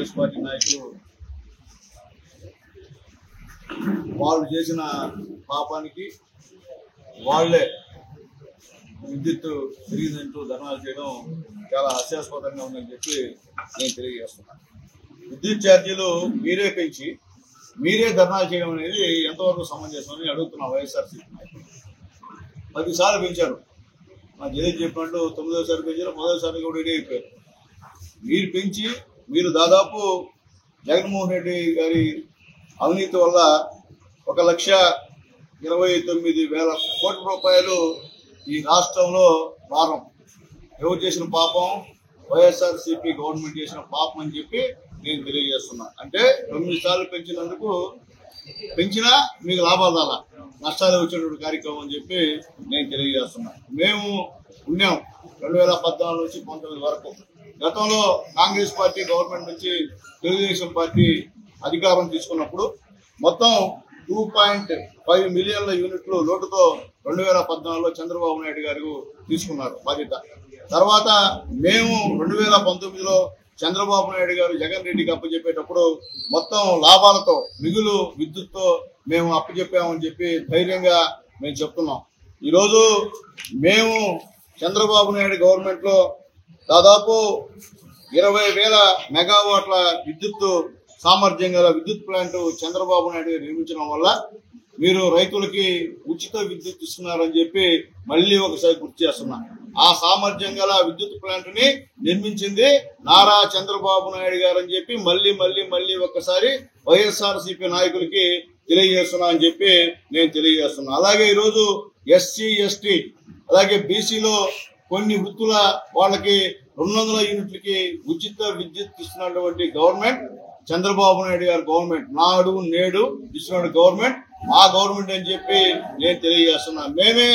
Congress party నాయకులు వాళ్ళు చేసిన పాపానికి వాళ్లే విద్యుత్ పెరిగిందంటూ ధర్నాలు చేయడం చాలా హాస్యాస్పదంగా ఉందని చెప్పి నేను తెలియజేస్తున్నాను. విద్యుత్ ఛార్జీలు మీరే పెంచి మీరే ధర్నాలు చేయడం అనేది ఎంతవరకు సమంజసమని అడుగుతున్నాం. వైఎస్ఆర్సీపీ నాయకులు 10 సార్లు పెంచారు. మా జగన్ చెప్పినట్టు 9వ పెంచారు, 10వ కూడా రెడీ అయిపోయారు. మీరు పెంచి మీరు దాదాపు జగన్మోహన్ రెడ్డి గారి అవినీతి వల్ల 1,29,000 కోట్ల రూపాయలు ఈ రాష్ట్రంలో భారం. ఎవరు చేసిన పాపం? వైఎస్ఆర్సీపీ గవర్నమెంట్ చేసిన పాపం అని చెప్పి నేను తెలియజేస్తున్నా. అంటే 9 సార్లు పెంచినందుకు పెంచినా మీకు లాభాలు రాలా, నష్టాలు వచ్చేటువంటి కార్యక్రమం అని చెప్పి నేను తెలియజేస్తున్నా. మేము ఉన్నాం 2014 నుంచి 19 వరకు. గతంలో కాంగ్రెస్ పార్టీ గవర్నమెంట్ నుంచి తెలుగుదేశం పార్టీ అధికారం తీసుకున్నప్పుడు మొత్తం 2.5 మిలియన్ల యూనిట్లు లోటుతో 2014లో చంద్రబాబు నాయుడు గారు తీసుకున్నారు బాధ్యత. తర్వాత మేము 2019లో చంద్రబాబు నాయుడు గారు జగన్ రెడ్డికి అప్పచెప్పేటప్పుడు మొత్తం లాభాలతో మిగులు విద్యుత్తో మేము అప్పచెప్పామని చెప్పి ధైర్యంగా మేము చెప్తున్నాం. ఈరోజు మేము చంద్రబాబు నాయుడు గవర్నమెంట్లో దాదాపు 20,000 మెగావాట్ల విద్యుత్ సామర్థ్యం గల విద్యుత్ ప్లాంట్ చంద్రబాబు నాయుడు గారు నిర్మించడం వల్ల మీరు రైతులకి ఉచిత విద్యుత్ ఇస్తున్నారని చెప్పి మళ్ళీ ఒకసారి గుర్తు చేస్తున్నా. ఆ సామర్థ్యం గల విద్యుత్ ప్లాంట్ ని నిర్మించింది నారా చంద్రబాబు నాయుడు గారు అని చెప్పి మళ్ళీ ఒక్కసారి వైఎస్ఆర్సీపీ నాయకులకి తెలియజేస్తున్నా అని చెప్పి నేను తెలియజేస్తున్నా. అలాగే ఈరోజు ఎస్సీ ఎస్టీ అలాగే బీసీలో కొన్ని వృత్తుల వాళ్ళకి 200 యూనిట్లకి ఉచిత విద్యుత్ ఇస్తున్నటువంటి గవర్నమెంట్ చంద్రబాబు నాయుడు గారి గవర్నమెంట్. నాడు నేడు ఇస్తున్న గవర్నమెంట్ మా గవర్నమెంట్ అని చెప్పి నేను తెలియజేస్తున్నా. మేమే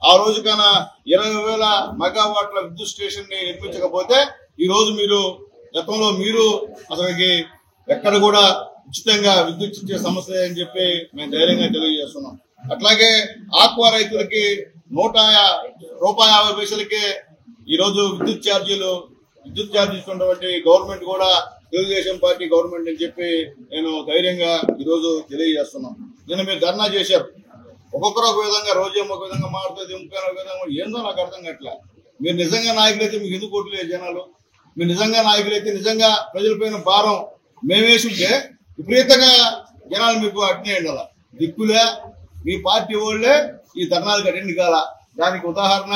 ఆ రోజు కన్నా 20,000 మెగావాట్ల విద్యుత్ స్టేషన్ ని నిర్మించకపోతే ఈ రోజు మీరు గతంలో మీరు అసలుకి ఎక్కడ కూడా ఉచితంగా విద్యుత్ ఇచ్చే సమస్య అని చెప్పి మేము ధైర్యంగా తెలియజేస్తున్నాం. అట్లాగే ఆక్వా రైతులకి 150 రూపాయలకే ఈరోజు విద్యుత్ ఛార్జీలు ఇస్తున్నటువంటి గవర్నమెంట్ కూడా తెలుగుదేశం పార్టీ గవర్నమెంట్ అని చెప్పి నేను ధైర్యంగా ఈరోజు తెలియజేస్తున్నాం. నిన్న మీరు ధర్నా చేశారు. ఒక్కొక్కరు ఒక విధంగా, రోజేమో ఒక విధంగా మారుతుంది, ఇంకొక విధంగా, ఏందో నాకు అర్థం కావట్లే. మీరు నిజంగా నాయకులైతే మీకు ఎందుకు ఓట్లేదు జనాలు? మీరు నిజంగా నాయకులైతే నిజంగా ప్రజలపైన భారం మేమేసుంటే విపరీతంగా జనాలు మీకు అట్నే ఉండాల. దిక్కులే మీ పార్టీ వాళ్ళే ఈ ధర్నాలకు అటెండ్ కాల. దానికి ఉదాహరణ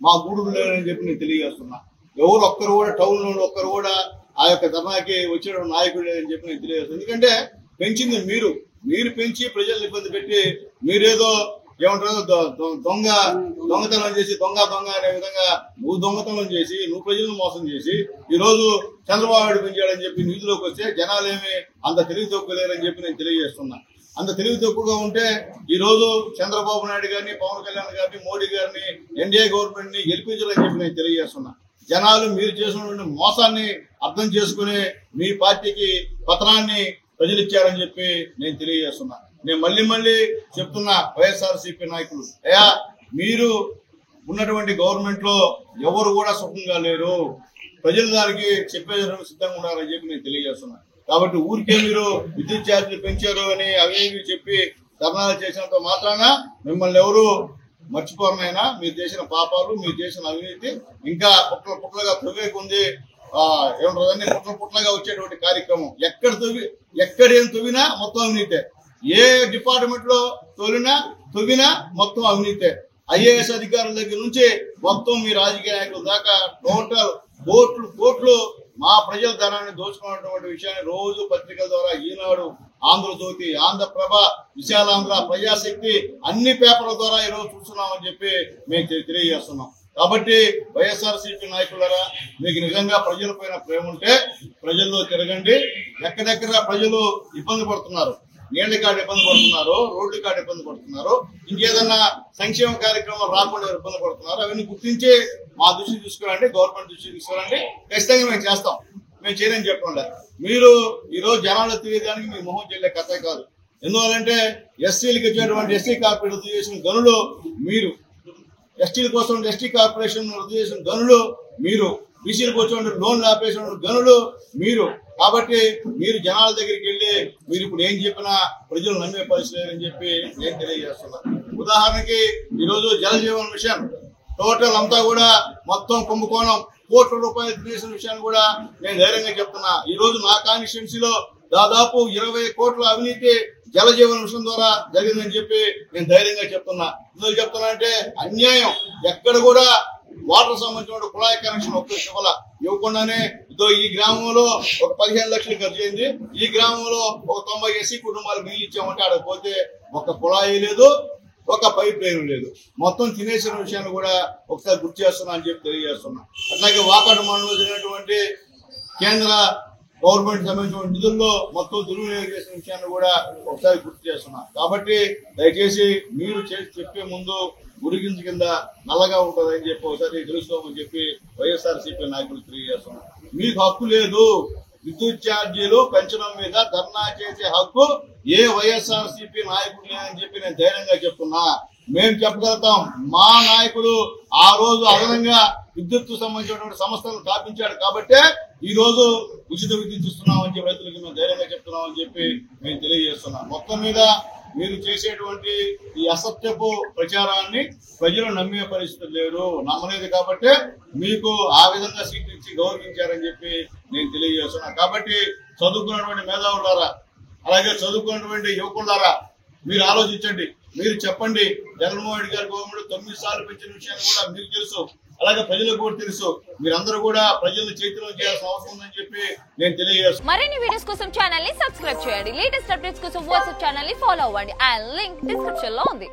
మా గూడూరు లేదని చెప్పి నేను తెలియజేస్తున్నా. ఎవరు ఒక్కరు కూడా టౌన్ లో ఒక్కరు కూడా ఆ యొక్క ధర్నాకి వచ్చే నాయకుడు లేదని చెప్పి నేను తెలియజేస్తాను. ఎందుకంటే పెంచింది మీరు పెంచి ప్రజలను ఇబ్బంది పెట్టి మీరేదో ఏమంటారు దొంగతనం చేసి దొంగ అనే విధంగా నువ్వు దొంగతనం చేసి నువ్వు ప్రజలను మోసం చేసి ఈ రోజు చంద్రబాబు నాయుడు పెంచాడని చెప్పి నిధులోకి వస్తే జనాలేమి అంత తెలివి తక్కువలేరని చెప్పి నేను తెలియజేస్తున్నా. అంత తెలివి తక్కువగా ఉంటే ఈ రోజు చంద్రబాబు నాయుడు గారిని, పవన్ కళ్యాణ్ గారిని, మోడీ గారిని, ఎన్డీఏ గవర్నమెంట్ ని గెలిపించాలని చెప్పి నేను తెలియజేస్తున్నా. జనాలు మీరు చేసినటువంటి మోసాన్ని అర్థం చేసుకుని మీ పార్టీకి పతనాన్ని ప్రజలు ఇచ్చారని చెప్పి నేను తెలియజేస్తున్నా. నేను మళ్ళీ చెప్తున్నా వైఎస్ఆర్సీపీ నాయకులు, అయ్యా మీరు ఉన్నటువంటి గవర్నమెంట్ లో ఎవరు కూడా సుఖంగా లేరు, ప్రజలు దానికి చెప్పేదానికి సిద్ధంగా ఉన్నారని చెప్పి నేను తెలియజేస్తున్నా. కాబట్టి ఊరికే మీరు విద్యుత్ ఛార్జీలు పెంచారు అని అవి చెప్పి ధర్నాలు చేసినంత మాత్రాన మిమ్మల్ని ఎవరు మర్చిపోరనైనా మీరు చేసిన పాపాలు, మీరు చేసిన అవినీతి ఇంకా పుట్లగా తవ్వేకుంది. ఏమంటారు, పుట్లగా వచ్చేటువంటి కార్యక్రమం ఎక్కడేం తవ్వినా మొత్తం అవినీతే. ఏ డిపార్ట్మెంట్ లో తవ్వినా మొత్తం అవినీతే. ఐఏఎస్ అధికారుల దగ్గర నుంచి మొత్తం మీ రాజకీయ నాయకుల దాకా టోటల్ కోట్లు మా ప్రజల ధనాన్ని దోచుకున్నటువంటి విషయాన్ని రోజు పత్రికల ద్వారా ఈనాడు, ఆంధ్రజ్యోతి, ఆంధ్రప్రభ, విశాలాంధ్ర, ప్రజాశక్తి అన్ని పేపర్ల ద్వారా ఈరోజు చూస్తున్నామని చెప్పి మేము తెలియజేస్తున్నాం. కాబట్టి వైఎస్ఆర్సీపీ నాయకులారా, మీకు నిజంగా ప్రజలపైన ప్రేమ ఉంటే ప్రజల్లో తిరగండి. ఎక్కడెక్కడ ప్రజలు ఇబ్బంది పడుతున్నారు, నీళ్ల కాడ ఇబ్బంది పడుతున్నారు, రోడ్ల కాడ ఇబ్బంది పడుతున్నారు, ఇంకేదన్నా సంక్షేమ కార్యక్రమాలు రాకుండా ఇబ్బంది పడుతున్నారు, అవన్నీ గుర్తించి మా దృష్టి తీసుకురండి, గవర్నమెంట్ దృష్టి తీసుకురండి. ఖచ్చితంగా మేము చేస్తాం. మేము చేయని చెప్పండి. మీరు ఈరోజు జనాలు తెలియడానికి మీ మొహం చెల్లే కథ కాదు. ఎందువల్లంటే ఎస్సీలకు ఇచ్చేటువంటి ఎస్సీ కార్పొరేషన్ రద్దు చేసిన గనులు మీరు, ఎస్టీల కోసం ఎస్టీ కార్పొరేషన్ రద్దు చేసిన గనులు మీరు, బీసీలకు వచ్చే లోన్లు ఆపేసిన గనులు మీరు. కాబట్టి మీరు జనాల దగ్గరికి వెళ్ళి మీరు ఇప్పుడు ఏం చెప్పినా ప్రజలు నమ్మే పరిస్థితి లేదని చెప్పి నేను తెలియజేస్తున్నా. ఉదాహరణకి ఈరోజు జలజీవన్ మిషన్ టోటల్ అంతా కూడా మొత్తం కుంభకోణం కోట్ల రూపాయలు తినేసిన విషయాన్ని కూడా నేను ధైర్యంగా చెప్తున్నా. ఈ రోజు నా కాన్స్టిట్యున్సీలో దాదాపు 20 కోట్ల అవినీతి జలజీవన్ మిషన్ ద్వారా జరిగిందని చెప్పి నేను ధైర్యంగా చెప్తున్నా. ఎందుకు చెప్తున్నా అంటే అన్యాయం. ఎక్కడ కూడా వాటర్ సంబంధించిన కుళాయి కనెక్షన్ ఒక్కరికి ఇవ్వకుండానే ఈ గ్రామంలో ఒక 15 లక్షలు ఖర్చు అయింది, ఈ గ్రామంలో ఒక 90 ఎస్సీ కుటుంబాలు నీళ్ళు ఇచ్చామంటే ఆడ పోతే ఒక కుళాయి లేదు, ఒక పైప్ లైన్ లేదు. మొత్తం తినేసిన విషయాన్ని కూడా ఒకసారి గుర్తు చేస్తున్నా అని చెప్పి తెలియజేస్తున్నా. అట్లాగే వాకాడు మండలంలో జరిగినటువంటి కేంద్ర గవర్నమెంట్ సంబంధించిన నిధుల్లో మొత్తం దుర్వినియోగం చేసిన విషయాన్ని కూడా ఒకసారి గుర్తు చేస్తున్నా. కాబట్టి దయచేసి మీరు చెప్పే ముందు గురిగింజ కింద నల్లగా ఉంటుందని చెప్పి ఒకసారి తెలుసుకోమని చెప్పి వైఎస్ఆర్సీపీ నాయకులు తెలియజేస్తున్నా. మీకు హక్కు లేదు, విద్యుత్ ఛార్జీలు పెంచడం మీద ధర్నా చేసే హక్కు ఏ వైఎస్ఆర్సీపీ నాయకుడు లేదని చెప్పి నేను ధైర్యంగా చెప్తున్నా. మేము చెప్పగలుగుతాం. మా నాయకుడు ఆ రోజు అదనంగా విద్యుత్ సంబంధించినటువంటి సంస్థలను స్థాపించాడు కాబట్టే ఈ రోజు ఉచిత విద్యుత్ ఇస్తున్నామని చెప్పి రైతులకి మేము ధైర్యంగా చెప్తున్నామని చెప్పి మేము తెలియజేస్తున్నాం. మొత్తం మీద మీరు చేసేటువంటి ఈ అసత్యపు ప్రచారాన్ని ప్రజలు నమ్మే పరిస్థితి లేరు, నమ్మలేదు కాబట్టి మీకు ఆ విధంగా సీట్ ఇచ్చి గౌరవించారని చెప్పి నేను తెలియజేస్తున్నా. కాబట్టి చదువుకున్నటువంటి మేధావులారా, అలాగే చదువుకున్నటువంటి యువకులారా, మీరు ఆలోచించండి, మీరు చెప్పండి. జగన్మోహన్ రెడ్డి గారి గవర్నమెంట్ 9 సార్లు పెంచిన విషయాన్ని కూడా మీకు తెలుసు, అలాగే ప్రజలకు కూడా తెలుసు. మీరందరూ కూడా ప్రజలను చైతన్యం చేయాల్సిన అవసరం ఉందని చెప్పి నేను తెలియజేస్తాను. మరిన్ని వీడియోస్ కోసం ఛానల్ ని సబ్స్క్రైబ్ చేయండి. లేటెస్ట్ అప్డేట్స్ కోసం వాట్సాప్ ఛానల్ ని ఫాలో అవ్వండి. ఆ లింక్ డిస్క్రిప్షన్ లో ఉంది.